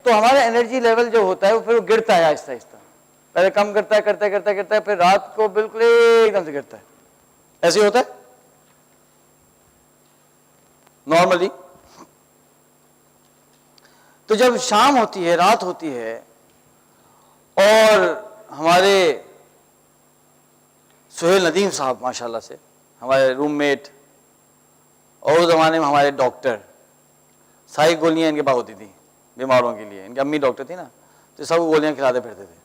تو ہمارا energy level جو ہوتا ہے وہ پھر وہ گرتا ہے آہستہ آہستہ، پہلے کم کرتا ہے کرتا ہے کرتا ہے کرتا ہے، پھر رات کو بالکل ایک دم سے گرتا ہے. ایسے ہی ہوتا ہے نارملی. تو جب شام ہوتی ہے، رات ہوتی ہے، اور ہمارے سہیل ندیم صاحب ماشاءاللہ سے ہمارے روم میٹ، اور اس زمانے میں ہمارے ڈاکٹر، ساری گولیاں ان کے پاس ہوتی تھیں بیماروں کے لیے، ان کی امی ڈاکٹر تھی نا، تو سب گولیاں کھلاتے پھرتے تھے.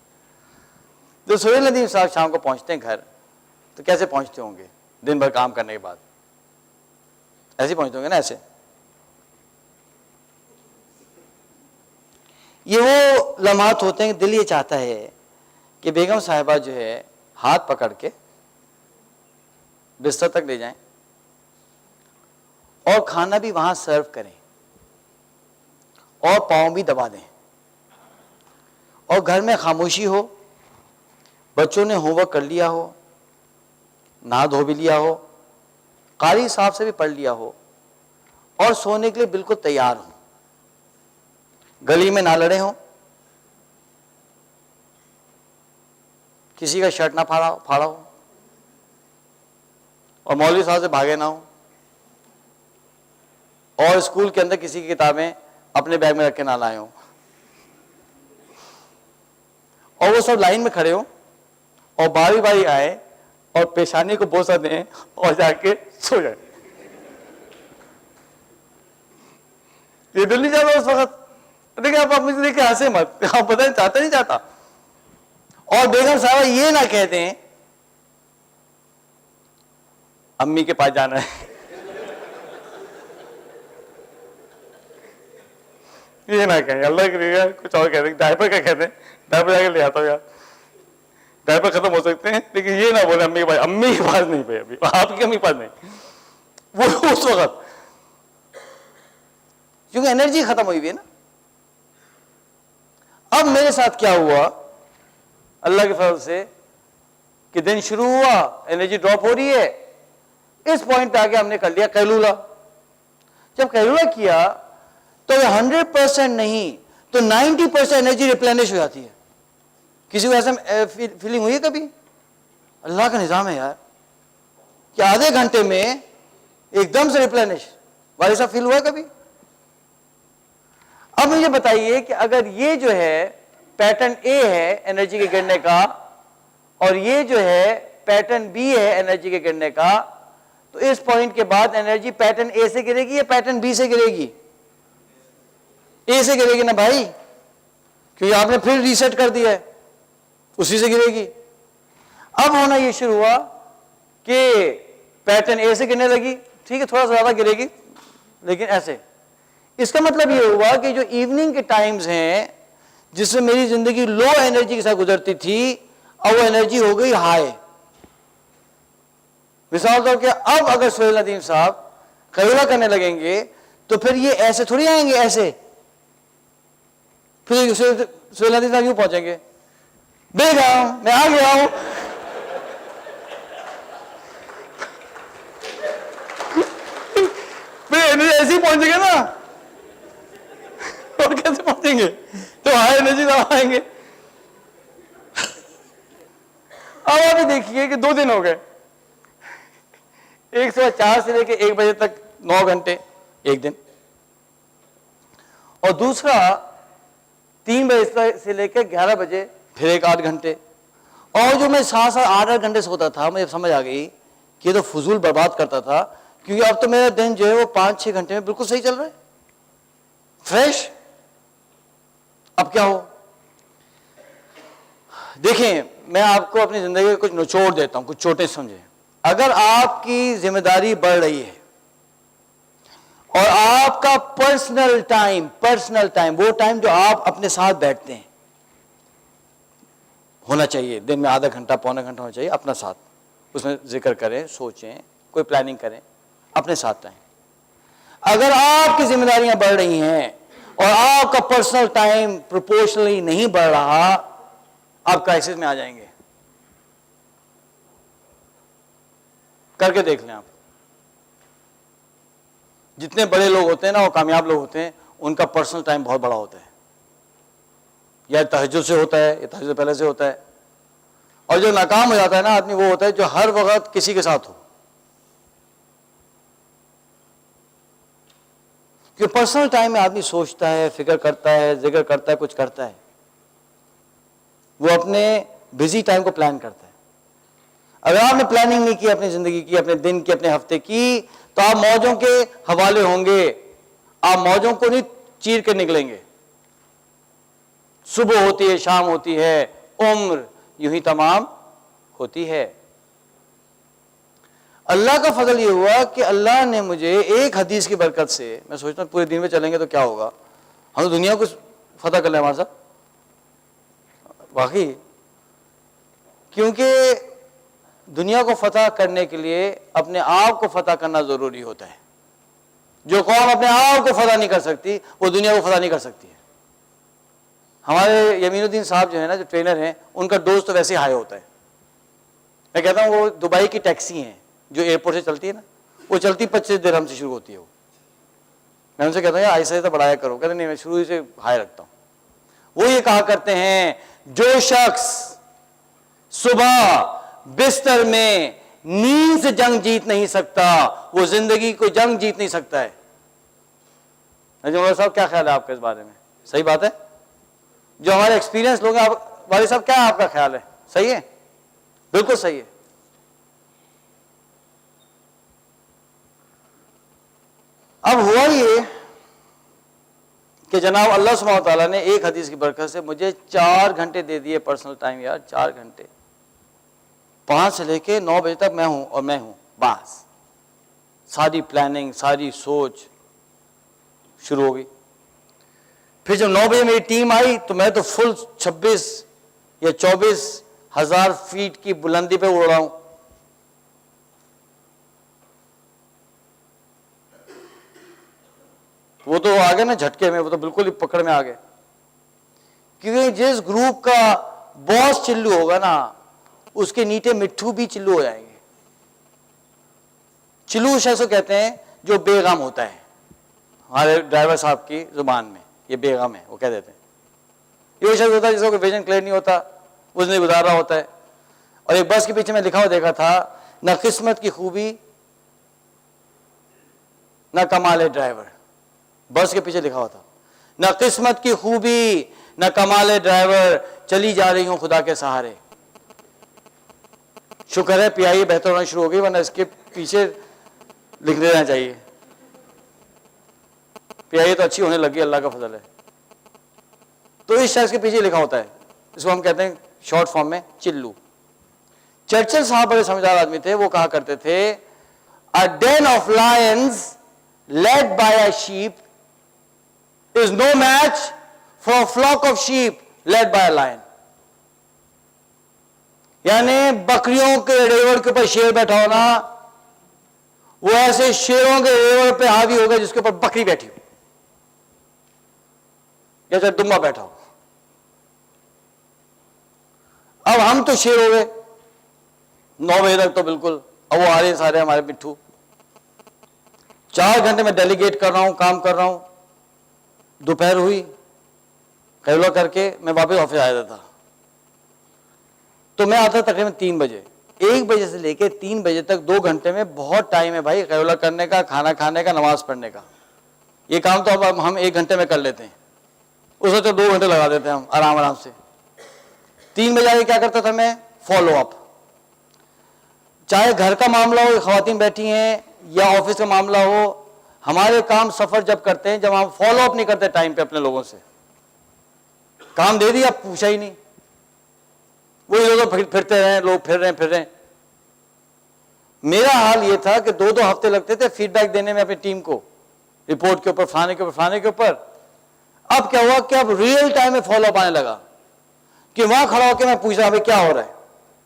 تو سہیل ندیم صاحب شام کو پہنچتے ہیں گھر، تو کیسے پہنچتے ہوں گے دن بھر کام کرنے کے بعد؟ ایسے ہی پہنچتے ہوں گے نا، ایسے. یہ وہ لمحات ہوتے ہیں کہ دل یہ چاہتا ہے کہ بیگم صاحبہ جو ہے ہاتھ پکڑ کے بستر تک لے جائیں اور کھانا بھی وہاں سرو کریں اور پاؤں بھی دبا دیں، اور گھر میں خاموشی ہو، بچوں نے ہوم ورک کر لیا ہو، نہا دھو بھی لیا ہو، قاری صاحب سے بھی پڑھ لیا ہو، اور سونے کے لیے بالکل تیار ہو، گلی میں نہ لڑے ہوں، کسی کا شرٹ نہ پھاڑا ہو، اور مولوی صاحب سے بھاگے نہ ہو، اور اسکول کے اندر کسی کی کتابیں اپنے بیگ میں رکھ کے نہ لائے ہوں، اور وہ سب لائن میں کھڑے ہوں اور باری باری آئے اور پیشانی کو بوسہ دیں اور جا کے سو جائیں. یہ دل نہیں چاہتا اس وقت. دیکھیں آپ مجھے دیکھیں ہنسے مت، آپ پتہ نہیں چاہتا نہیں چاہتا. اور بیگم صاحبہ یہ نہ کہہ دیں امی کے پاس جانا ہے، یہ نہ کہیں، اللہ کے لیے کچھ اور کہہ دیں، ڈائپر کا کہہ دیں، ڈائپر جا کے لے آتا ہوں یار، ڈائپر ختم ہو سکتے ہیں، لیکن یہ نہ بولے امی کے پاس. امی کے پاس نہیں پہ ابھی، آپ کی امی کے پاس نہیں، وہ اس وقت، کیونکہ انرجی ختم ہوئی ہوئی ہے نا. اب میرے ساتھ کیا ہوا اللہ کے فضل سے کہ دن شروع ہوا، انرجی ڈراپ ہو رہی ہے، اس پوائنٹ پہ آگے ہم نے کر لیا قیلولہ. جب قیلولہ کیا تو 100% نہیں تو 90% انرجی ریپلینش ہو جاتی ہے. کسی کو ایسا فیلنگ ہوئی ہے کبھی؟ اللہ کا نظام ہے یار کہ آدھے گھنٹے میں ایک دم سے ریپلینش. بھائی صاحب فیل ہوا ہے کبھی؟ اب مجھے بتائیے کہ اگر یہ جو ہے پیٹرن اے ہے انرجی کے گرنے کا، اور یہ جو ہے پیٹرن بی ہے انرجی کے گرنے کا، تو اس پوائنٹ کے بعد انرجی پیٹرن اے سے گرے گی یا پیٹرن بی سے گرے گی؟ اے سے گرے گی نا بھائی، کیونکہ آپ نے پھر ریسیٹ کر دیا ہے، اسی سے گرے گی. اب ہونا یہ شروع ہوا کہ پیٹرن اے سے گرنے لگی، ٹھیک ہے تھوڑا زیادہ گرے گی لیکن ایسے. اس کا مطلب یہ ہوا کہ جو ایوننگ کے ٹائمز ہیں جس میں میری زندگی لو انرجی کے ساتھ گزرتی تھی، اب وہ انرجی ہو گئی ہائی. مثال طور کہ اب اگر سہیل ندیم صاحب قیلولہ کرنے لگیں گے تو پھر یہ ایسے تھوڑی آئیں گے، ایسے پھر سہیل ندیم صاحب یوں پہنچیں گے، بیگم میں آ گیا ہوں. پھر ایسے ہی پہنچیں گے نا، اور کیسے پہنچیں گے؟ تو ہائی انرجی صاحب آئیں گے. اب آپ یہ دیکھیے کہ 2 دن ہو گئے، ایک صبح 4 سے لے کے 1 بجے تک 9 گھنٹے ایک دن، اور دوسرا 3 بجے سے لے کے 11 بجے پھر ایک 8 گھنٹے. اور جو میں 7-8 گھنٹے سوتا تھا، مجھے سمجھ آ گئی کہ یہ تو فضول برباد کرتا تھا، کیونکہ اب تو میرا دن جو ہے وہ 5-6 گھنٹے میں بالکل صحیح چل رہا ہے، فریش. اب کیا ہو؟ دیکھیں میں آپ کو اپنی زندگی میں کچھ نچوڑ دیتا ہوں، کچھ چوٹیں سمجھیں. اگر آپ کی ذمہ داری بڑھ رہی ہے اور آپ کا پرسنل ٹائم وہ ٹائم جو آپ اپنے ساتھ بیٹھتے ہیں ہونا چاہیے، دن میں آدھا گھنٹہ پونا گھنٹہ ہونا چاہیے اپنا ساتھ، اس میں ذکر کریں، سوچیں، کوئی پلاننگ کریں، اپنے ساتھ رہیں. اگر آپ کی ذمہ داریاں بڑھ رہی ہیں اور آپ کا پرسنل ٹائم پروپورشنلی نہیں بڑھ رہا، آپ کرائسس میں آ جائیں گے. کر کے دیکھ لیں آپ. جتنے بڑے لوگ ہوتے ہیں نا، وہ کامیاب لوگ ہوتے ہیں، ان کا پرسنل ٹائم بہت بڑا ہوتا ہے. یا تہجد سے ہوتا ہے یا تہجد سے پہلے سے ہوتا ہے. اور جو ناکام ہو جاتا ہے نا آدمی وہ ہوتا ہے جو ہر وقت کسی کے ساتھ ہو. کہ پرسنل ٹائم میں آدمی سوچتا ہے, فکر کرتا ہے, ذکر کرتا ہے, کچھ کرتا ہے, وہ اپنے بزی ٹائم کو پلان کرتا ہے. اگر آپ نے پلاننگ نہیں کی اپنی زندگی کی, اپنے دن کی, اپنے ہفتے کی, تو آپ موجوں کے حوالے ہوں گے. آپ موجوں کو نہیں چیر کے نکلیں گے. صبح ہوتی ہے, شام ہوتی ہے, عمر یوں ہی تمام ہوتی ہے. اللہ کا فضل یہ ہوا کہ اللہ نے مجھے ایک حدیث کی برکت سے, میں سوچتا ہوں پورے دن میں چلیں گے تو کیا ہوگا, ہم تو دنیا کو فتح کر لیں ہمارے ساتھ واقعی. کیونکہ دنیا کو فتح کرنے کے لیے اپنے آپ کو فتح کرنا ضروری ہوتا ہے. جو قوم اپنے آپ کو فتح نہیں کر سکتی وہ دنیا کو فتح نہیں کر سکتی ہے. ہمارے یمین الدین صاحب جو ہے نا, جو ٹرینر ہیں, ان کا ڈوز تو ویسے ہائی ہوتا ہے. میں کہتا ہوں وہ دبئی کی ٹیکسی ہیں جو ایئرپورٹ سے چلتی ہے نا, وہ چلتی 25 درہم سے شروع ہوتی ہے. میں ان سے کہتا ہوں یار ایسے تو بڑھایا کرو. کہتے نہیں, میں شروع سے ہائی رکھتا ہوں. وہ یہ کہا کرتے ہیں جو شخص صبح بستر میں نیند سے جنگ جیت نہیں سکتا وہ زندگی کو جنگ جیت نہیں سکتا ہے. صاحب کیا خیال ہے آپ کا اس بارے میں؟ صحیح بات ہے. جو ہمارے ایکسپیرینس لوگ ہیں, والد صاحب کیا آپ کا خیال ہے؟ صحیح ہے, بالکل صحیح ہے. اب ہوا یہ کہ جناب اللہ سبحانہ و تعالیٰ نے ایک حدیث کی برکت سے مجھے 4 گھنٹے دے دیے پرسنل ٹائم. یار 4 گھنٹے, 5 سے لے کے 9 بجے تک میں ہوں, اور میں ہوں بس. ساری پلاننگ, ساری سوچ شروع ہو گئی. پھر جب 9 بجے میری ٹیم آئی تو میں تو فل 26 یا 24 ہزار فیٹ کی بلندی پہ اڑ رہا ہوں. وہ تو آگے نا جھٹکے میں, وہ تو بالکل ہی پکڑ میں آ گئے. کیونکہ جس گروپ کا باس چلو ہوگا نا, اس کے نیٹے مٹھو بھی چلو ہو جائیں گے. چلو شخص کو کہتے ہیں جو بے غم ہوتا ہے. ہمارے ڈرائیور صاحب کی زبان میں یہ بے غم ہے, وہ کہہ دیتے ہیں. یہ شخص ہوتا ہے جس کو ویژن کلیئر نہیں ہوتا, وہ زندگی گزار رہا ہوتا ہے. اور ایک بس کے پیچھے میں لکھا ہوا دیکھا تھا, نہ قسمت کی خوبی نہ کمال ڈرائیور. بس کے پیچھے لکھا ہوا تھا, نہ قسمت کی خوبی نہ کمال ڈرائیور, چلی جا رہی ہوں خدا کے سہارے. شکر ہے پی آئی بہتر ہونا شروع ہو گئی, ورنہ اس کے پیچھے لکھ دینا چاہیے. پی آئی تو اچھی ہونے لگی, اللہ کا فضل ہے. تو اس شخص کے پیچھے لکھا ہوتا ہے, اس کو ہم کہتے ہیں شارٹ فارم میں چلو. چرچل صاحب بڑے سمجھدار آدمی تھے. وہ کہا کرتے تھے a den of lions led by a sheep is no match for a flock of sheep led by a lion. یعنی بکریوں کے ریوڑ کے اوپر شیر بیٹھا ہونا وہ ایسے شیروں کے ریوڑ پہ حاوی ہوگا جس کے اوپر بکری بیٹھی ہو, جیسے دمبا بیٹھا ہو. اب ہم تو شیر ہو گئے 9 بجے تک تو بالکل. اب وہ آ رہے ہیں سارے ہمارے مٹھو. 4 گھنٹے میں ڈیلیگیٹ کر رہا ہوں, کام کر رہا ہوں. دوپہر ہوئی, قیلولہ کر کے میں واپس آفس آیا تھا. تو میں آتا تقریباً 3 بجے. 1 بجے سے لے کے 3 بجے تک 2 گھنٹے میں بہت ٹائم ہے بھائی, قیلولہ کرنے کا, کھانا کھانے کا, نماز پڑھنے کا. یہ کام تو اب ہم 1 گھنٹے میں کر لیتے ہیں, اس وقت 2 گھنٹے لگا دیتے ہیں ہم آرام آرام سے. 3 بجے آگے کیا کرتا تھا میں, فالو اپ. چاہے گھر کا معاملہ ہو, خواتین بیٹھی ہیں, یا آفس کا معاملہ ہو, ہمارے کام سفر جب کرتے ہیں جب ہم فالو اپ نہیں کرتے ٹائم پہ اپنے لوگوں سے. کام دے دیا, پوچھا ہی نہیں, وہی لوگ پھرتے رہے, لوگ پھر رہے ہیں. میرا حال یہ تھا کہ 2 ہفتے لگتے تھے فیڈ بیک دینے میں اپنی ٹیم کو, رپورٹ کے اوپر, فلانے کے اوپر. اب کیا ہوا کہ اب ریئل ٹائم میں فالو اپ آنے لگا, کہ وہاں کھڑا ہو کے میں پوچھ رہا ہوں کیا ہو رہا ہے,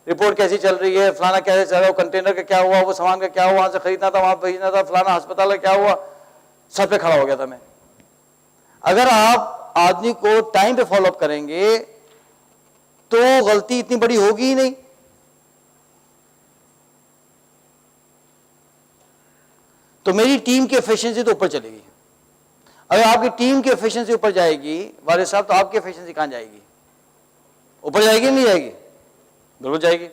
رپورٹ کیسی چل رہی ہے, فلانا کیسے چل رہا ہے, کنٹینر کا کیا ہوا, وہ سامان کا کیا ہوا, وہاں سے خریدنا تھا وہاں بھیجنا تھا, فلانا ہسپتال کا کیا ہوا, سب پہ کھڑا ہو گیا تھا میں. اگر آپ آدمی کو ٹائم پہ فالو اپ کریں گے تو غلطی اتنی بڑی ہوگی ہی نہیں. تو میری ٹیم کی ایفیشنسی تو اوپر چلے گی. اگر آپ کی ٹیم کی ایفیشنسی اوپر جائے گی والد صاحب, تو آپ کی ایفیشنسی کہاں جائے گی؟ اوپر جائے گی نہیں جائے گی؟ بالکل جائے گی.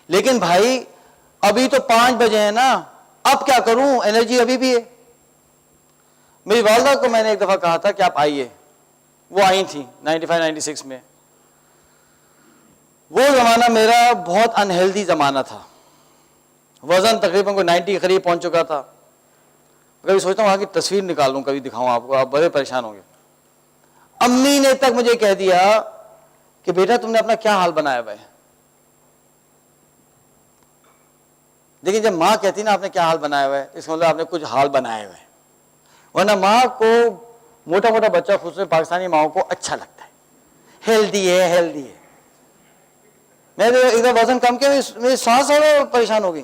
لیکن بھائی ابھی تو 5 بجے ہیں نا, اب کیا کروں, انرجی ابھی بھی ہے. میری والدہ کو میں نے ایک دفعہ کہا تھا کہ آپ آئیے, وہ آئی تھیں 95-96 میں. وہ زمانہ میرا بہت انہیلدی زمانہ تھا, وزن تقریباً کوئی 90 کے قریب پہنچ چکا تھا. کبھی سوچتا ہوں وہاں کی تصویر نکال لوں, کبھی دکھاؤں آپ کو, آپ بڑے پریشان ہوں گے. امی نے تک مجھے کہہ دیا کہ بیٹا تم نے اپنا کیا حال بنایا ہوا ہے. لیکن جب ماں کہتی نا آپ نے کیا حال بنایا ہوا ہے, اس کا مطلب آپ نے کچھ حال بنایا ہوا ہے. ورنہ ماں کو موٹا موٹا بچہ خصوصاً پاکستانی ماؤں کو اچھا لگتا ہے, ہیلدی ہے ہیلدی ہے. میں نے ادھر وزن کم کیا, میری سانس اور پریشان ہو گئی.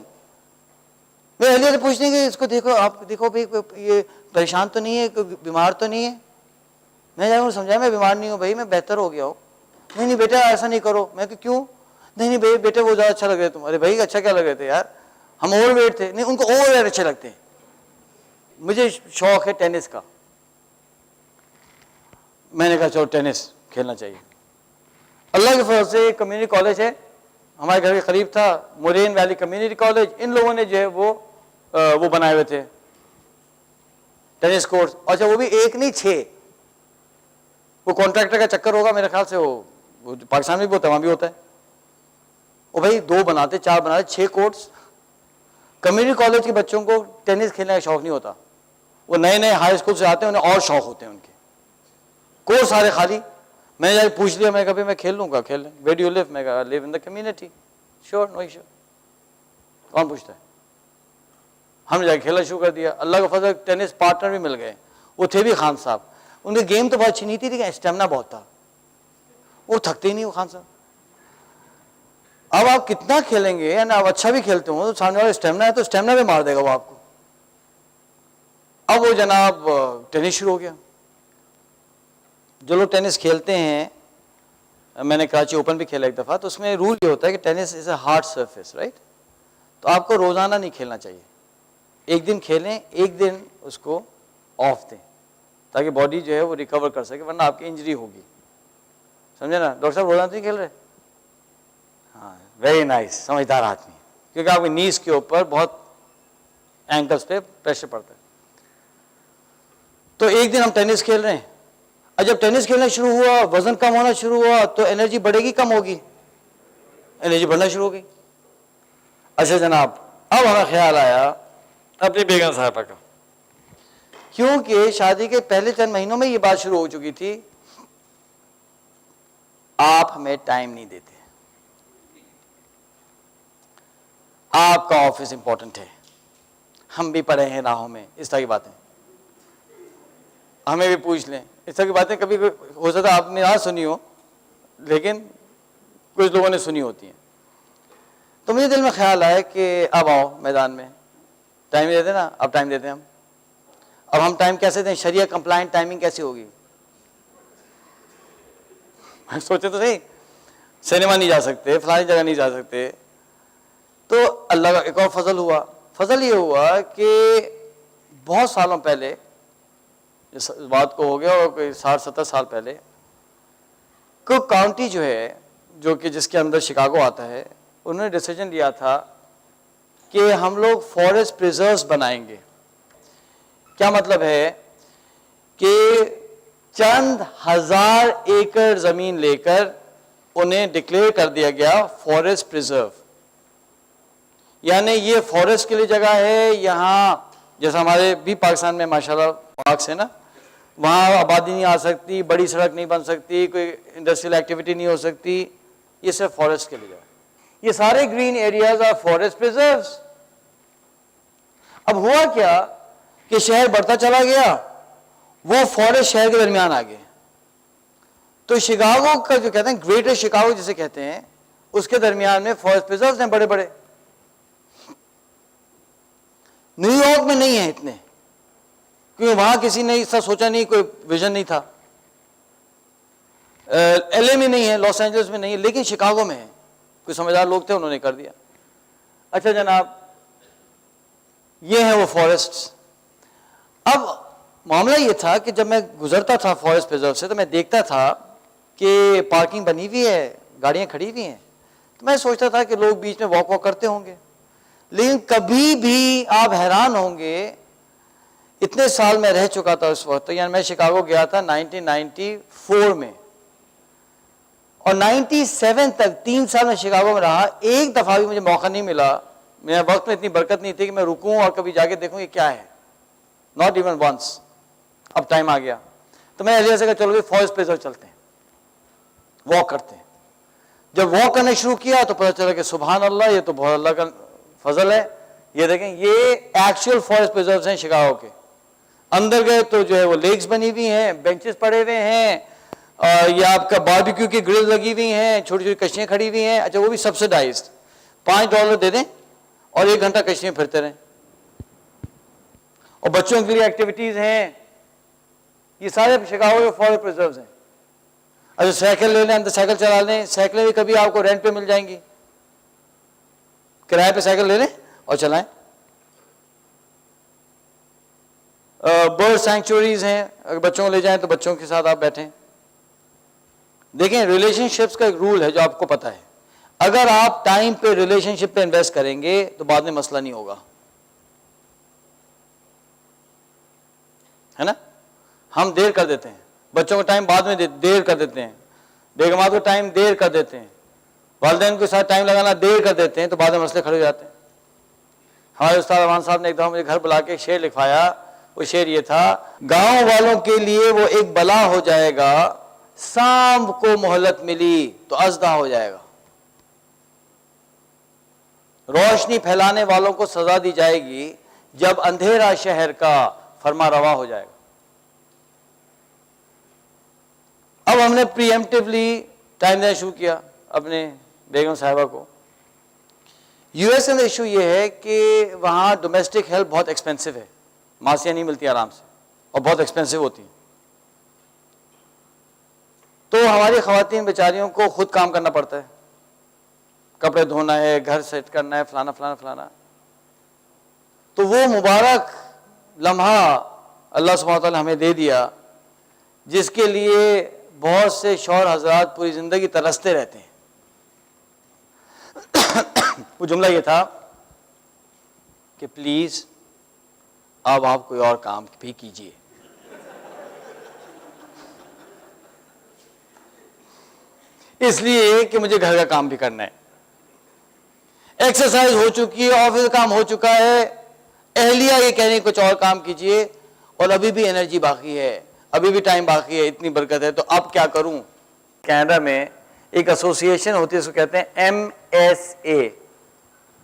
میں اہلیہ سے پوچھنے کہ اس کو دیکھو, آپ دیکھو بھائی یہ پریشان تو نہیں ہے, کوئی بیمار تو نہیں ہے. میں جا سمجھایا میں بیمار نہیں ہوں بھائی, میں بہتر ہو گیا ہوں. نہیں نہیں بیٹا ایسا نہیں کرو. میں کہ کیوں؟ نہیں نہیں بھائی بیٹے وہ زیادہ اچھا لگ رہے تم. ارے بھائی اچھا کیا لگ رہے تھے یار, ہم اوور ویٹ تھے. نہیں ان کو اوور ویٹ اچھے لگتے ہیں. مجھے شوق ہے ٹینس کا. میں نے کہا چلو ٹینس کھیلنا چاہیے. اللہ کے فضل سے کمیونٹی کالج ہے ہمارے گھر کے قریب تھا, مورین ویلی کمیونٹی کالج. ان لوگوں نے جو ہے وہ بنائے ہوئے تھے ٹینس کورس. اچھا وہ بھی 1 نہیں 6. وہ کانٹریکٹر کا چکر ہوگا میرے خیال سے, وہ پاکستان میں بھی ہوتا ہے, وہاں بھی ہوتا ہے. وہ بھائی 2 بناتے 4 بناتے 6 کورٹس. کمیونٹی کالج کے بچوں کو ٹینس کھیلنے کا شوق نہیں ہوتا. وہ نئے نئے ہائی اسکول سے آتے ہیں, انہیں اور شوق ہوتے ہیں ان کے. کورس سارے خالی. میں نے جا کے پوچھ لیا, میں کبھی میں کھیل لوں گا, کھیل لیں. Where do you live? میں کہا live in the community. Sure no issue. کون پوچھتا ہے؟ ہم نے جا کے کھیلنا شروع کر دیا. اللہ کا فضل ٹینس پارٹنر بھی مل گئے. وہ تھے بھی خان صاحب. ان کی گیم تو بہت اچھی نہیں تھی لیکن اسٹیمنا بہت تھا, وہ تھکتے ہی نہیں وہ خان صاحب. اب آپ کتنا کھیلیں گے, یعنی آپ اچھا بھی کھیلتے ہوں تو سامنے والا اسٹیمنا ہے تو اسٹیمنا بھی مار دے گا وہ آپ کو. اب وہ جناب ٹینس شروع ہو گیا. جو لوگ ٹینس کھیلتے ہیں, میں نے کراچی اوپن بھی کھیلا ایک دفعہ, تو اس میں رول یہ ہوتا ہے کہ tennis is a hard surface, right. تو آپ کو روزانہ نہیں کھیلنا چاہیے. ایک دن کھیلیں, ایک دن اس کو آف دیں تاکہ باڈی جو ہے وہ ریکور کر سکے, ورنہ آپ کی انجری ہوگی. سمجھے نا ڈاکٹر صاحب؟ روزانہ تو نہیں کھیل رہے؟ ہاں ویری نائس, سمجھدار آدمی. کیونکہ آپ کی نیز کے اوپر بہت اینکلس پہ پریشر پڑتا ہے. تو ایک دن ہم ٹینس کھیل رہے ہیں. اور جب ٹینس کھیلنا شروع ہوا, وزن کم ہونا شروع ہوا, تو انرجی بڑھے گی کم ہوگی؟ انرجی بڑھنا شروع ہو گئی. اچھا جناب, اب ہمیں خیال آیا اپنی بیگم صاحبہ کا, کیونکہ شادی کے پہلے چند مہینوں میں یہ بات شروع ہو چکی تھی, آپ ہمیں ٹائم نہیں دیتے, آپ کا آفس امپورٹنٹ ہے, ہم بھی پڑے ہیں راہوں میں, اس طرح کی باتیں. ہمیں بھی پوچھ لیں, اس طرح کی باتیں کبھی ہو سکتا ہے آپ نے نہ سنی ہو لیکن کچھ لوگوں نے سنی ہوتی ہیں. تو مجھے دل میں خیال آیا کہ اب آؤ میدان میں, ٹائم دیتے نا, اب ٹائم دیتے ہیں ہم. اب ہم ٹائم کیسے دیں؟ شریعہ کمپلائنٹ ٹائمنگ کیسی ہوگی؟ سوچے تو صحیح, سنیما نہیں جا سکتے, فلانی جگہ نہیں جا سکتے. تو اللہ کا ایک اور فضل ہوا. فضل یہ ہوا کہ بہت سالوں پہلے, اس بات کو ہو گیا اور کوئی 60-70 سال پہلے, کوک کاؤنٹی جو ہے, جو کہ جس کے اندر شکاگو آتا ہے, انہوں نے ڈیسیجن لیا تھا کہ ہم لوگ فارسٹ پریزروز بنائیں گے. کیا مطلب ہے کہ چند ہزار ایکڑ زمین لے کر انہیں ڈکلیئر کر دیا گیا فارسٹ پریزرو. یعنی یہ فارسٹ کے لیے جگہ ہے. یہاں جیسا ہمارے بھی پاکستان میں ماشاءاللہ پارکس ہے نا, وہاں آبادی نہیں آ سکتی, بڑی سڑک نہیں بن سکتی, کوئی انڈسٹریل ایکٹیویٹی نہیں ہو سکتی, یہ صرف فارسٹ کے لیے ہے. یہ سارے گرین ایریاز آر فارسٹ پریزروز. اب ہوا کیا کہ شہر بڑھتا چلا گیا, وہ فارسٹ شہر کے درمیان آ گئے. تو شکاگو کا جو کہتے ہیں گریٹر شکاگو جسے کہتے ہیں, اس کے درمیان میں فارسٹ پریزروز ہیں بڑے بڑے. نیو یارک میں نہیں ہیں اتنے, کیونکہ وہاں کسی نے ایسا سوچا نہیں, کوئی ویژن نہیں تھا. ایل اے میں نہیں ہے, لاس اینجلس میں نہیں ہے, لیکن شکاگو میں ہے. کوئی سمجھدار لوگ تھے, انہوں نے کر دیا. اچھا جناب, یہ ہیں وہ فارسٹ. اب معاملہ یہ تھا کہ جب میں گزرتا تھا فارسٹ پریزرو سے تو میں دیکھتا تھا کہ پارکنگ بنی ہوئی ہے, گاڑیاں کھڑی ہوئی ہیں, تو میں سوچتا تھا کہ لوگ بیچ میں واک کرتے ہوں گے. لیکن کبھی بھی آپ حیران ہوں گے, اتنے سال میں رہ چکا تھا اس وقت, یعنی میں شکاگو گیا تھا 1994 میں, اور 97 تک 3 سال میں شکاگو میں رہا, ایک دفعہ بھی مجھے موقع نہیں ملا, میرے وقت میں اتنی برکت نہیں تھی کہ میں رکوں اور کبھی جا کے دیکھوں یہ کیا ہے, ناٹ ایون ونس. اب ٹائم آ گیا تو میں ایسے کہا چلو فارسٹ پریزرو چلتے ہیں, واک کرتے ہیں. جب واک کرنے شروع کیا تو پتہ چلا کہ سبحان اللہ, یہ تو بہت اللہ کا فضل ہے. یہ دیکھیں یہ ایکچوئل فارسٹ پریزروز ہیں شکاگو کے. اندر گئے تو جو ہے وہ لیکس بنی ہوئی ہیں, بینچز پڑے ہوئے ہیں, یہ آپ کا باربیکیو کی گرل لگی ہوئی ہیں, چھوٹی چھوٹی کشتیاں کھڑی ہوئی ہیں. اچھا وہ بھی سبسڈائزڈ, $5 دے دیں اور 1 گھنٹہ کشتیاں پھرتے رہیں. اور بچوں کے لیے ایکٹیویٹیز ہیں. یہ سارے شکاگو کے فارسٹ پریزروز ہیں. اچھا سائیکل لے لیں, اندر سائیکل چلا لیں, سائیکلیں بھی کبھی آپ کو رینٹ پہ مل جائیں گی, کرایہ پہ سائیکل لے لیں اور چلائیں. برڈ سینکچوریز ہیں, اگر بچوں کو لے جائیں تو بچوں کے ساتھ آپ بیٹھیں. دیکھیں ریلیشن شپس کا ایک رول ہے جو آپ کو پتا ہے, اگر آپ ٹائم پہ ریلیشن شپ پہ انویسٹ کریں گے تو بعد میں مسئلہ نہیں ہوگا, ہے نا. ہم دیر کر دیتے ہیں, بچوں کو ٹائم بعد میں دیر کر دیتے ہیں, بیگمات کو ٹائم دیر کر دیتے ہیں, والدین کے ساتھ ٹائم لگانا دیر کر دیتے ہیں, تو بعد میں مسئلے کھڑے ہو جاتے ہیں. ہمارے استاد امان صاحب نے ایک دفعہ مجھے گھر بلا کے ایک شعر لکھوایا. وہ شعر یہ تھا, گاؤں والوں کے لیے وہ ایک بلا ہو جائے گا, سام کو مہلت ملی تو ازدہ ہو جائے گا. روشنی پھیلانے والوں کو سزا دی جائے گی جب اندھیرا شہر کا فرما روا ہو جائے گا. اب ہم نے پری ایمپٹیولی ٹائم دینا شروع کیا اپنے بیگم صاحبہ کو. یو ایس میں ایشو یہ ہے کہ وہاں ڈومیسٹک ہیلپ بہت ایکسپینسو ہے, ماسیاں نہیں ملتی آرام سے اور بہت ایکسپینسو ہوتی ہیں. تو ہماری خواتین بیچاریوں کو خود کام کرنا پڑتا ہے, کپڑے دھونا ہے, گھر سیٹ کرنا ہے, فلانا فلانا فلانا. تو وہ مبارک لمحہ اللہ سبحانہ وتعالی نے ہمیں دے دیا جس کے لیے بہت سے شوہر حضرات پوری زندگی ترستے رہتے ہیں. وہ جملہ یہ تھا کہ پلیز اب آپ کوئی اور کام بھی کیجئے. اس لیے کہ مجھے گھر کا کام بھی کرنا ہے, ایکسرسائز ہو چکی ہے, آفس کا کام ہو چکا ہے, اہلیہ یہ کہہ رہے ہیں کچھ اور کام کیجئے, اور ابھی بھی انرجی باقی ہے, ابھی بھی ٹائم باقی ہے, اتنی برکت ہے, تو اب کیا کروں. کینیڈا میں ایک ایسوسی ایشن ہوتی ہے, اس کو کہتے ہیں MSA,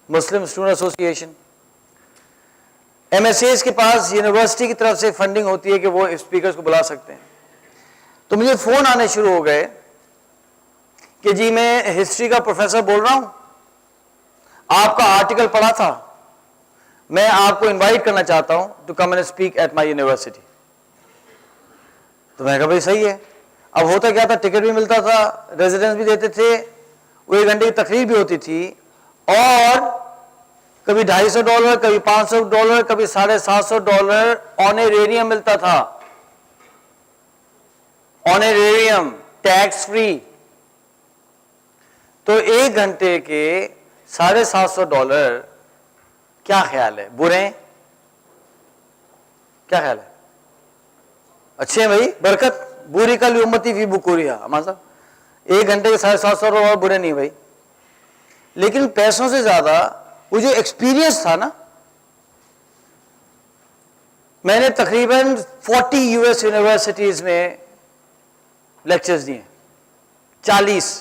مسلم اسٹوڈنٹ ایسوسی ایشن. MSAs کے پاس یونیورسٹی کی طرف سے فنڈنگ ہوتی ہے کہ وہ اسپیکرز کو بلا سکتے ہیں. تو مجھے فون آنے شروع ہو گئے کہ جی میں ہسٹری کا پروفیسر بول رہا ہوں, آپ کا آرٹیکل پڑھا تھا, میں آپ کو انوائٹ کرنا چاہتا ہوں to come and speak at my university. تو میں نے کہا بھائی صحیح ہے. اب ہوتا کیا تھا, ٹکٹ بھی ملتا تھا, ریزیڈنس بھی دیتے تھے, وہ 1 گھنٹے کی تقریر بھی ہوتی تھی, اور کبھی $250, کبھی $500, کبھی $750 آنریریم ملتا تھا, آنریریم ٹیکس فری. تو 1 گھنٹے کے $750 کیا خیال ہے, برے ہیں؟ کیا خیال ہے؟ اچھے ہیں بھائی, برکت. بوری کا لی امتی فی بکوریا. ہمارا صاحب 1 گھنٹے کے $750 برے نہیں بھائی. لیکن پیسوں سے زیادہ وہ جو ایکسپیرینس تھا نا, میں نے تقریباً 40 US یونیورسٹیز میں لیکچرز دیے, 40,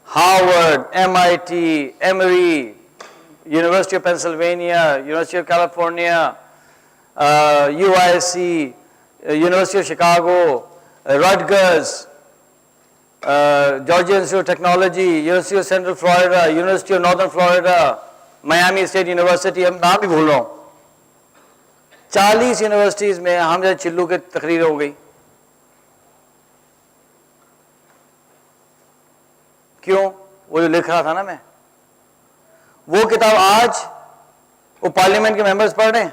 Harvard, MIT, Emery, university of Pennsylvania, university of California, UIC, university of Chicago, Rutgers, Georgia institute of technology, university of central Florida, university of northern Florida, Miami state university, ہم نام بھی بھول رہا ہوں. 40 universities میں ہم جب چلو کی تقریر ہو گئی. کیوں؟ وہ جو لکھ رہا تھا نا میں, وہ کتاب آج وہ پارلیمنٹ کے ممبرز پڑھ رہے ہیں.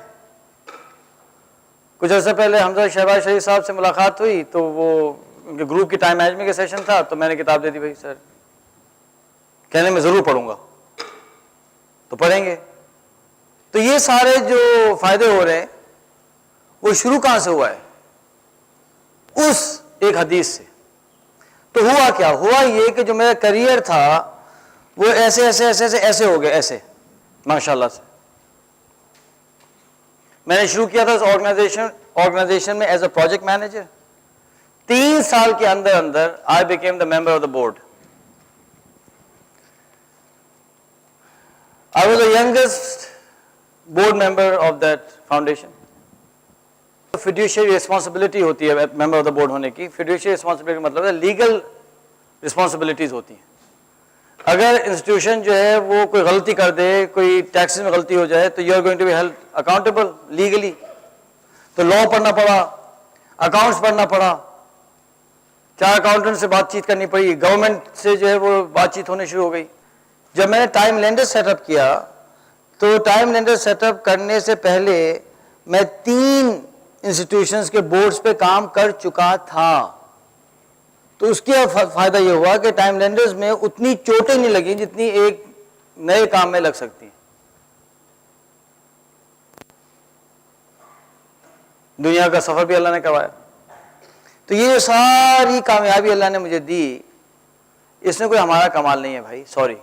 کچھ عرصہ پہلے حمزہ شہباز شریف صاحب سے ملاقات ہوئی تو وہ گروپ کی ٹائم مینجمنٹ کا سیشن تھا تو میں نے کتاب دے دی بھائی سر, کہنے میں ضرور پڑھوں گا, تو پڑھیں گے. تو یہ سارے جو فائدے ہو رہے ہیں وہ شروع کہاں سے ہوا ہے؟ اس ایک حدیث سے. تو ہوا کیا؟ ہوا یہ کہ جو میرا کریئر تھا وہ ایسے ایسے ایسے ایسے ایسے ہو گئے, ایسے ماشاءاللہ سے. میں نے شروع کیا تھا اس آرگنائزیشن میں ایز اے پروجیکٹ مینیجر. 3 سال کے اندر اندر I became the member of the board. I was the youngest board member of that foundation. Fiduciary responsibility ہوتی ہے member of the board ہونے کی. Fiduciary responsibility مطلب ہے legal responsibilities ہوتی ہیں. اگر انسٹیٹیوشن جو ہے وہ کوئی غلطی کر دے, کوئی ٹیکسز میں غلطی ہو جائے تو you are going to be held accountable legally. تو لا پڑھنا پڑا, اکاؤنٹس پڑھنا پڑا, 4 اکاؤنٹنٹ سے بات چیت کرنی پڑی, گورنمنٹ سے جو ہے وہ بات چیت ہونے شروع ہو گئی. جب میں نے ٹائم لینڈر سیٹ اپ کیا تو ٹائم لینڈر سیٹ اپ کرنے سے پہلے میں 3 انسٹیٹیوشنز کے بورڈز پہ کام کر چکا تھا. تو اس کا فائدہ یہ ہوا کہ ٹائم لینڈرز میں اتنی چوٹیں نہیں لگیں جتنی ایک نئے کام میں لگ سکتی ہیں. دنیا کا سفر بھی اللہ نے کروایا. تو یہ ساری کامیابی اللہ نے مجھے دی, اس میں کوئی ہمارا کمال نہیں ہے بھائی, سوری.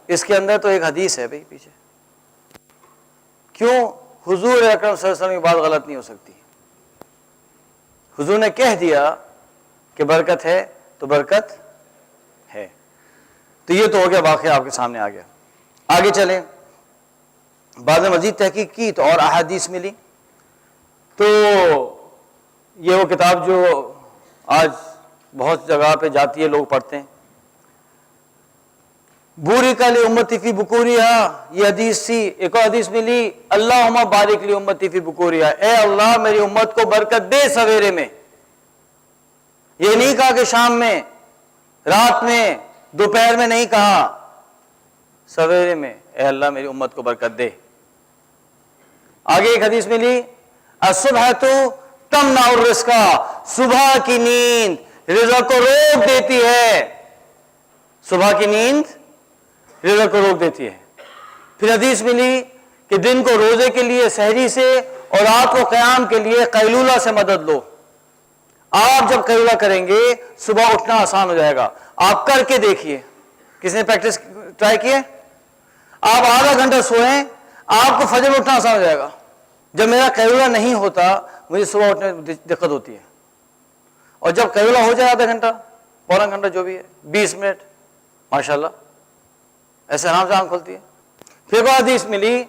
اس کے اندر تو ایک حدیث ہے بھائی پیچھے. کیوں؟ حضور اکرم صلی اللہ علیہ وسلم کی بات غلط نہیں ہو سکتی. حضور نے کہہ دیا کہ برکت ہے تو برکت ہے. تو یہ تو ہو گیا, واقعہ آپ کے سامنے آ گیا. آگے چلیں. بعد میں مزید تحقیق کی تو اور احادیث ملی. تو یہ وہ کتاب جو آج بہت جگہ پہ جاتی ہے, لوگ پڑھتے ہیں, بورک لی امتی فی بکورہا, یہ حدیث تھی. ایک اور حدیث ملی, اللہم بارک لی امتی فی بکورہا, اے اللہ میری امت کو برکت دے سویرے میں. یہ نہیں کہا کہ شام میں, رات میں, دوپہر میں, نہیں کہا, سویرے میں, اے اللہ میری امت کو برکت دے. آگے ایک حدیث ملی, الصبح تمنع الرزق, صبح کی نیند رزق کو روک دیتی ہے. صبح کی نیند رزق کو روک دیتی ہے. پھر حدیث ملی کہ دن کو روزے کے لیے سحری سے اور رات کو قیام کے لیے قیلولہ سے مدد لو. آپ جب قیلولہ کریں گے صبح اٹھنا آسان ہو جائے گا. آپ کر کے دیکھیے, کس نے پریکٹس ٹرائی کی ہے؟ آپ آدھا گھنٹہ سوئیں, آپ کو فجر میں اٹھنا آسان ہو جائے گا. جب میرا قیلولہ نہیں ہوتا مجھے صبح اٹھنے میں دقت ہوتی ہے. اور جب قیلولہ ہو جائے آدھا گھنٹہ, پونا گھنٹہ, جو بھی ہے, 20 منٹ, ماشاءاللہ ایسے آرام سے آنکھ کھلتی ہے. پھر ایک حدیث ملی,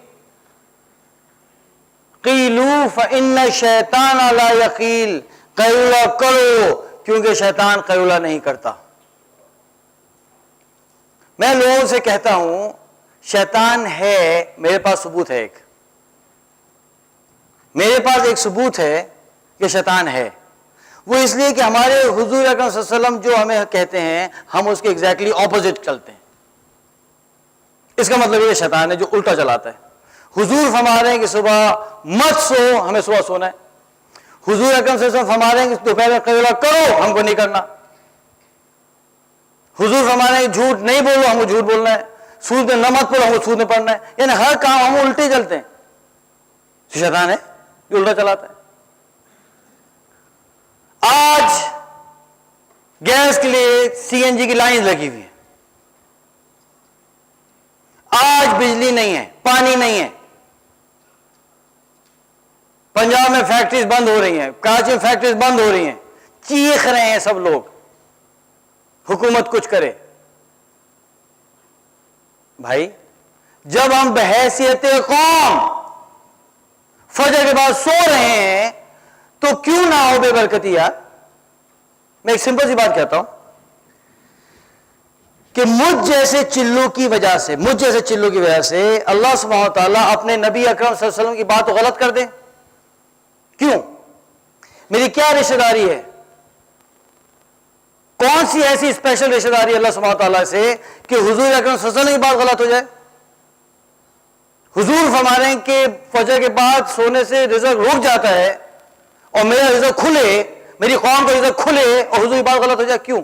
قیلوا فإن الشیطان لا یقیل, قیلولہ کرو کیونکہ شیطان قیلولہ نہیں کرتا. میں لوگوں سے کہتا ہوں شیطان ہے, میرے پاس ثبوت ہے, میرے پاس ایک ثبوت ہے کہ شیطان ہے. وہ اس لیے کہ ہمارے حضور اکرم صلی اللہ علیہ وسلم جو ہمیں کہتے ہیں ہم اس کے ایگزیکٹلی اپوزٹ چلتے ہیں. اس کا مطلب یہ شیطان ہے جو الٹا چلاتا ہے. حضور فرما رہے ہیں کہ صبح مت سو, ہمیں صبح سونا ہے. حضور اکرم صلی اللہ علیہ وسلم فرما رہے ہیں کہ دوپہر میں قیلولہ کرو, ہم کو نہیں کرنا. حضور فرما رہے ہیں کہ جھوٹ نہیں بولو, ہم کو جھوٹ بولنا ہے. سود میں نہ مت پڑھو, ہم کو سود میں پڑھنا ہے. یعنی ہر کام ہم الٹے چلتے ہیں. شیطان ہے جو الٹا چلاتا ہے. آج گیس کے لیے CNG کی لائن لگی ہوئی ہے, آج بجلی نہیں ہے, پانی نہیں ہے. پنجاب میں فیکٹریز بند ہو رہی ہیں, کراچی میں فیکٹریز بند ہو رہی ہیں, چیخ رہے ہیں سب لوگ, حکومت کچھ کرے. بھائی جب ہم بحیثیت قوم فجر کے بعد سو رہے ہیں تو کیوں نہ ہو بے برکتی یار. میں ایک سمپل سی بات کہتا ہوں کہ مجھ جیسے چلو کی وجہ سے اللہ سبحانہ و تعالیٰ اپنے نبی اکرم صلی اللہ علیہ وسلم کی بات کو غلط کر دے. کیوں؟ میری کیا رشتہ داری ہے؟ کون سی ایسی اسپیشل رشتہ داری ہے اللہ سبحانہ و تعالیٰ سے کہ حضور اکرم صلی اللہ علیہ وسلم کی بات غلط ہو جائے؟ حضور فرما رہے ہیں کہ فجر کے بعد سونے سے رزق رک جاتا ہے اور میرا رزق کھلے, میری قوم کا عزت کھلے اور حضور کی بات غلط ہو جائے، کیوں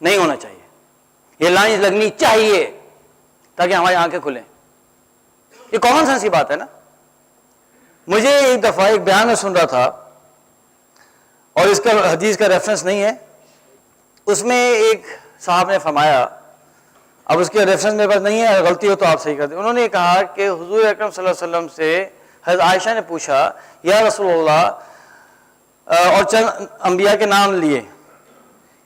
نہیں ہونا چاہیے؟ یہ لائن لگنی چاہیے تاکہ ہماری آنکھیں کھلیں. یہ کامن سینس کی بات ہے نا. مجھے ایک دفعہ ایک بیان میں سن رہا تھا، اور اس کا حدیث کا ریفرنس نہیں ہے، اس میں ایک صاحب نے فرمایا، اب اس کے ریفرنس میرے پاس نہیں ہے، غلطی ہو تو آپ صحیح کر دیں. انہوں نے کہا کہ حضور اکرم صلی اللہ علیہ وسلم سے حضرت عائشہ نے پوچھا، یا رسول اللہ، اور چند انبیاء کے نام لیے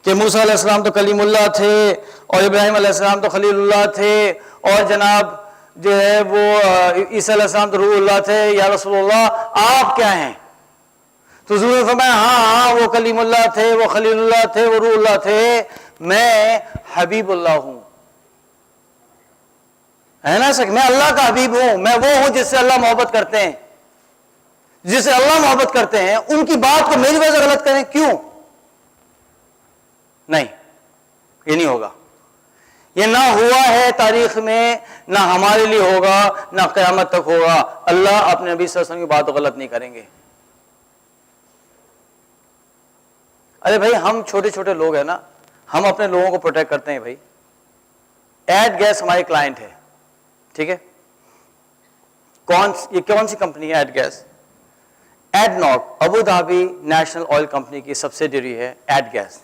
کہ موسیٰ علیہ السلام تو کلیم اللہ تھے، اور ابراہیم علیہ السلام تو خلیل اللہ تھے، اور جناب جو ہے وہ عیسیٰ علیہ السلام تو روح اللہ تھے، یا رسول اللہ آپ کیا ہیں؟ تو حضور نے فرمایا ہاں وہ کلیم اللہ تھے، وہ خلیل اللہ تھے، وہ روح اللہ تھے، میں حبیب اللہ ہوں. ہے نا سک، میں اللہ کا حبیب ہوں، میں وہ ہوں جس سے اللہ محبت کرتے ہیں. جس سے اللہ محبت کرتے ہیں ان کی بات کو میری وجہ سے غلط کریں، کیوں؟ نہیں، یہ نہیں ہوگا. یہ نہ ہوا ہے تاریخ میں، نہ ہمارے لیے ہوگا، نہ قیامت تک ہوگا. اللہ اپنے نبی صلی اللہ علیہ وسلم کی بات کو غلط نہیں کریں گے. ارے بھائی ہم چھوٹے چھوٹے لوگ ہیں نا، ہم اپنے لوگوں کو پروٹیکٹ کرتے ہیں. بھائی ایڈ گیس ہماری کلائنٹ ہے، ٹھیک ہے؟ یہ کون سی کمپنی ہے؟ ADGAS. ایڈ ناک ابو ظہبی نیشنل آئل کمپنی کی سبسیڈری ہے ایڈ گیس.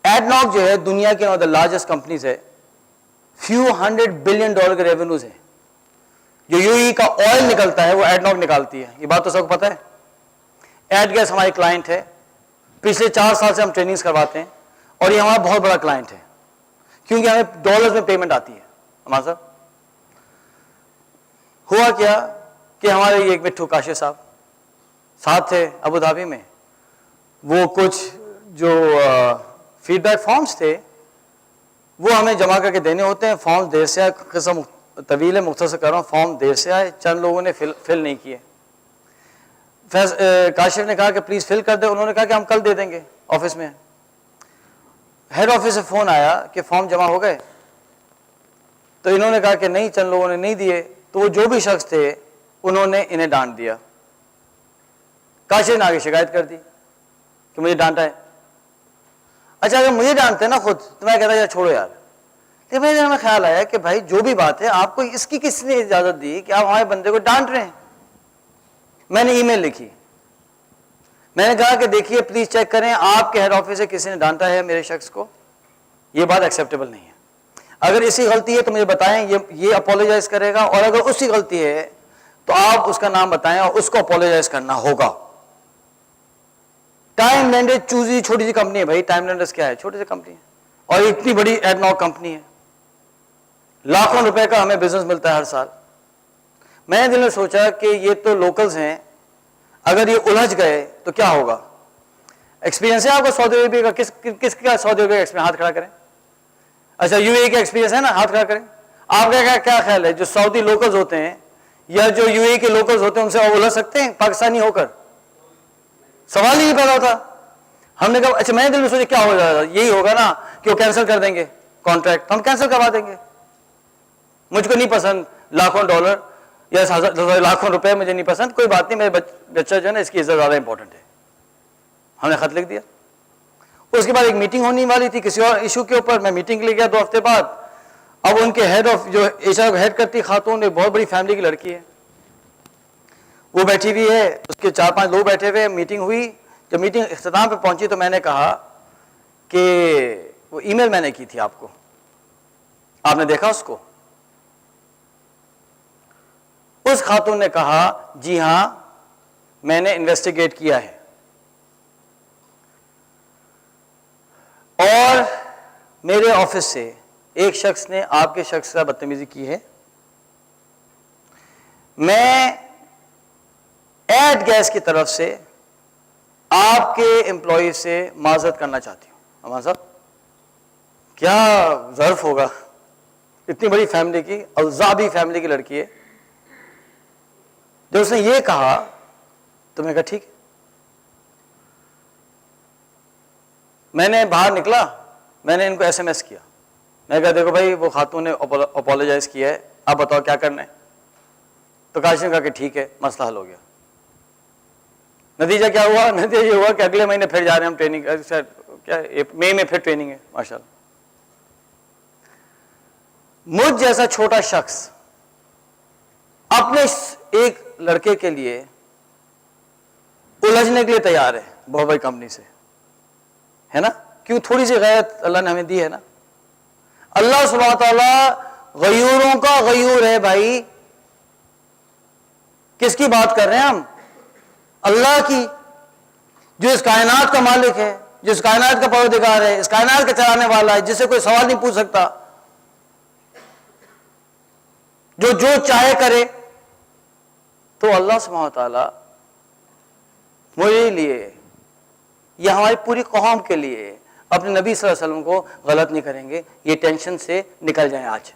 ایڈ ناک جو ہے دنیا کی one of the largest companies ہے، فیو $100 بلین کے ریونیوز ہیں. جو یو ای کا آئل نکلتا ہے وہ ایڈ ناک نکالتی ہے، یہ بات تو سب کو پتہ ہے. ایڈ گیس ہماری کلائنٹ ہے، پچھلے 4 سال سے ہم ٹریننگز کرواتے ہیں، اور یہ ہمارا بہت بڑا کلائنٹ ہے کیونکہ ہمیں ڈالرز میں پیمنٹ آتی ہے. ہمارا صاحب ہوا کیا کہ ہمارے یہ ایک مٹھو کاشف صاحب ساتھ تھے ابو ظہبی میں، وہ کچھ جو فیڈ بیک فارمز تھے وہ ہمیں جمع کر کے دینے ہوتے ہیں. فارمز دیر سے آئے، قسم طویل ہے، مختصر کر رہا ہوں، فارم دیر سے آئے، چند لوگوں نے فل نہیں کیے. کاشف نے کہا کہ پلیز فل کر دیں، انہوں نے کہا کہ ہم کل دے دیں گے آفس میں. ہیڈ آفس سے فون آیا کہ فارم جمع ہو گئے، تو انہوں نے کہا کہ نہیں، چند لوگوں نے نہیں دیے. تو وہ جو بھی شخص تھے انہوں نے انہیں ڈانٹ دیا. کاشف نے آگے شکایت کر دی کہ مجھے ڈانٹا ہے. اچھا اگر مجھے ڈانٹتے نا خود تو میں کہتا یار چھوڑو یار. لیکن میرے ہمیں خیال آیا کہ بھائی جو بھی بات ہے آپ کو اس کی کس نے اجازت دی کہ آپ ہمارے بندے کو ڈانٹ رہے ہیں؟ میں نے ای میل لکھی، میں نے کہا کہ دیکھیے پلیز چیک کریں آپ کے ہیڈ آفس سے کسی نے ڈانٹا ہے میرے شخص کو، یہ بات ایکسیپٹیبل نہیں ہے. اگر اسی غلطی ہے تو مجھے بتائیں، یہ اپولوجائز کرے گا، اور اگر اسی غلطی ہے تو آپ اس کا نام بتائیں اور اس کو اپولوجائز کرنا ہوگا. ٹائم لینڈز چوزی چھوٹی سی کمپنی ہے بھائی، ٹائم لینڈز کیا ہے؟ چھوٹی سی کمپنی ہے، اور اتنی بڑی ایڈ ناک کمپنی ہے، لاکھوں روپے کا ہمیں بزنس ملتا ہے ہر سال. میں نے دل میں سوچا کہ یہ تو لوکلز ہیں، اگر یہ الجھ گئے تو کیا ہوگا؟ ایکسپیرینس ہے آپ کو سعودی عربیہ کا؟ کس کا سعودی عربیہ کا ایکسپیرینس؟ ہاتھ کھڑا کریں. اچھا یو اے کا ایکسپیرینس ہے نا؟ ہاتھ کھڑا کریں. آپ کا کیا خیال ہے جو سعودی لوکلز ہوتے ہیں یا جو یو اے کے لوکلز ہوتے ہیں ان سے آپ الجھ سکتے ہیں پاکستانی ہو کر؟ سوال ہی نہیں پیدا ہوتا. ہم نے کہا اچھا، میں نے دل میں سوچا کیا ہو جائے گا، یہی ہوگا نا کہ وہ کینسل کر دیں گے کانٹریکٹ، ہم کینسل کروا دیں گے. مجھ کو نہیں پسند لاکھوں ڈالر یا لاکھوں روپے، مجھے نہیں پسند، کوئی بات نہیں، میرے بچہ جو ہے نا اس کی عزت زیادہ امپورٹنٹ ہے. ہم نے خط لکھ دیا. اس کے بعد ایک میٹنگ ہونے والی تھی کسی اور ایشو کے اوپر، میں میٹنگ لے گیا 2 ہفتے بعد. اب ان کے ہیڈ آف جو ایچ آر ہیڈ کرتی خاتون، ایک بہت بڑی فیملی کی لڑکی ہے، وہ بیٹھی ہوئی ہے، اس کے 4-5 لوگ بیٹھے ہوئے. میٹنگ ہوئی، جب میٹنگ اختتام پہ پہنچی تو میں نے کہا کہ وہ ای میل میں نے کی تھی آپ کو، آپ نے دیکھا اس کو؟ اس خاتون نے کہا جی ہاں میں نے انویسٹیگیٹ کیا ہے، اور میرے آفس سے ایک شخص نے آپ کے شخص سے بدتمیزی کی ہے. میں ایڈ گیس کی طرف سے آپ کے امپلائی سے معذرت کرنا چاہتی ہوں. ہمارا صاحب کیا ظرف ہوگا، اتنی بڑی فیملی کی، الزابی فیملی کی لڑکی ہے. جب اس نے یہ کہا تو میں کہا ٹھیک ہے. میں نے باہر نکلا، میں نے ان کو ایس ایم ایس کیا، میں کہا دیکھو بھائی وہ خاتون نے اپولوجائز کیا ہے، آپ بتاؤ کیا کرنا ہے. تو کاشف نے کہا کہ ٹھیک ہے مسئلہ حل ہو گیا. نتیجہ کیا ہوا؟ نتیجہ یہ ہوا کہ اگلے مہینے پھر جا رہے ہیں ہم ٹریننگ، سر کیا مئی میں پھر ٹریننگ ہے ماشاءاللہ۔ مجھ جیسا چھوٹا شخص اپنے ایک لڑکے کے لیے الجھنے کے لیے تیار ہے بہت بڑی کمپنی سے، ہے نا؟ کیوں؟ تھوڑی سی غیرت اللہ نے ہمیں دی ہے نا۔ اللہ سبحانہ تعالیٰ غیوروں کا غیور ہے بھائی۔ کس کی بات کر رہے ہیں ہم؟ اللہ کی، جو اس کائنات کا مالک ہے، جو اس کائنات کا پروردگار ہے، اس کائنات کا چلانے والا ہے، جس سے کوئی سوال نہیں پوچھ سکتا، جو چاہے کرے۔ تو اللہ سبحانہ تعالیٰ میرے لیے یا ہماری پوری قوم کے لیے اپنے نبی صلی اللہ علیہ وسلم کو غلط نہیں کریں گے، یہ ٹینشن سے نکل جائیں آج۔